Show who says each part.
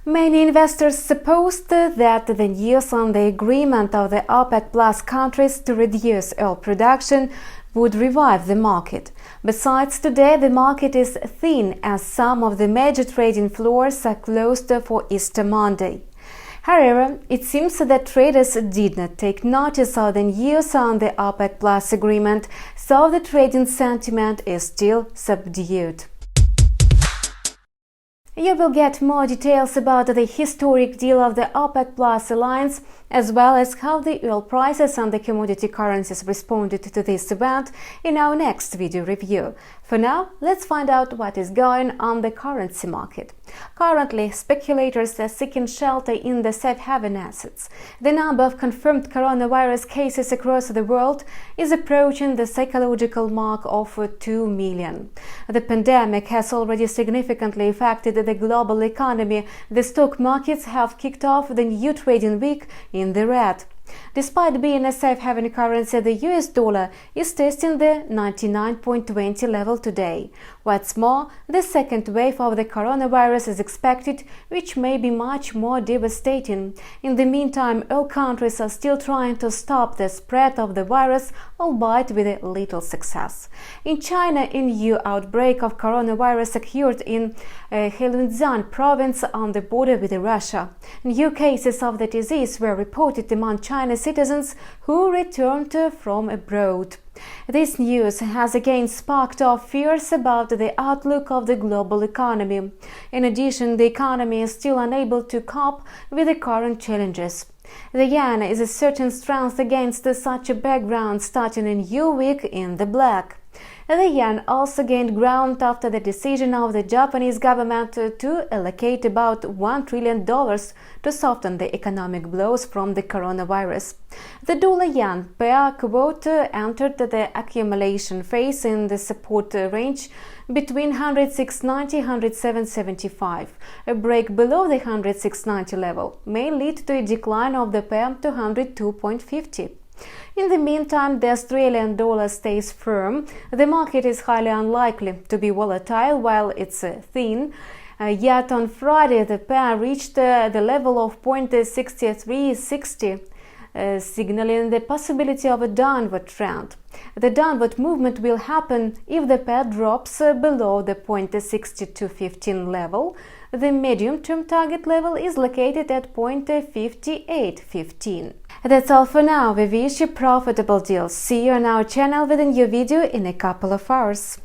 Speaker 1: Many investors supposed that the news on the agreement of the OPEC Plus countries to reduce oil production would revive the market. Besides, today the market is thin as some of the major trading floors are closed for Easter Monday. However, it seems that traders did not take notice of the news on the OPEC Plus agreement, so the trading sentiment is still subdued. You will get more details about the historic deal of the OPEC Plus alliance, as well as how the oil prices and the commodity currencies responded to this event in our next video review. For now, let's find out what is going on the currency market. Currently, speculators are seeking shelter in the safe haven assets. The number of confirmed coronavirus cases across the world is approaching the psychological mark of 2 million. The pandemic has already significantly affected the global economy. The stock markets have kicked off the new trading week in the red. Despite being a safe haven currency, the US dollar is testing the 99.20 level today. What's more, the second wave of the coronavirus is expected, which may be much more devastating. In the meantime, all countries are still trying to stop the spread of the virus, albeit with little success. In China, a new outbreak of coronavirus occurred in Heilongjiang province on the border with Russia. New cases of the disease were reported among Chinese citizens who returned from abroad. This news has again sparked off fears about the outlook of the global economy. In addition, the economy is still unable to cope with the current challenges. The yen is a certain strength against such a background, starting a new week in the black. The yen also gained ground after the decision of the Japanese government to allocate about $1 trillion to soften the economic blows from the coronavirus. The dollar-yen pair quote entered the accumulation phase in the support range between 106.90 and 107.75. A break below the 106.90 level may lead to a decline of the pair to 102.50. In the meantime, the Australian dollar stays firm. The market is highly unlikely to be volatile while it's thin. Yet on Friday, the pair reached the level of 0.6360, signaling the possibility of a downward trend. The downward movement will happen if the pair drops below the 0.6215 level. The medium-term target level is located at 0.5815. That's all for now. We wish you profitable deals. See you on our channel with a new video in a couple of hours.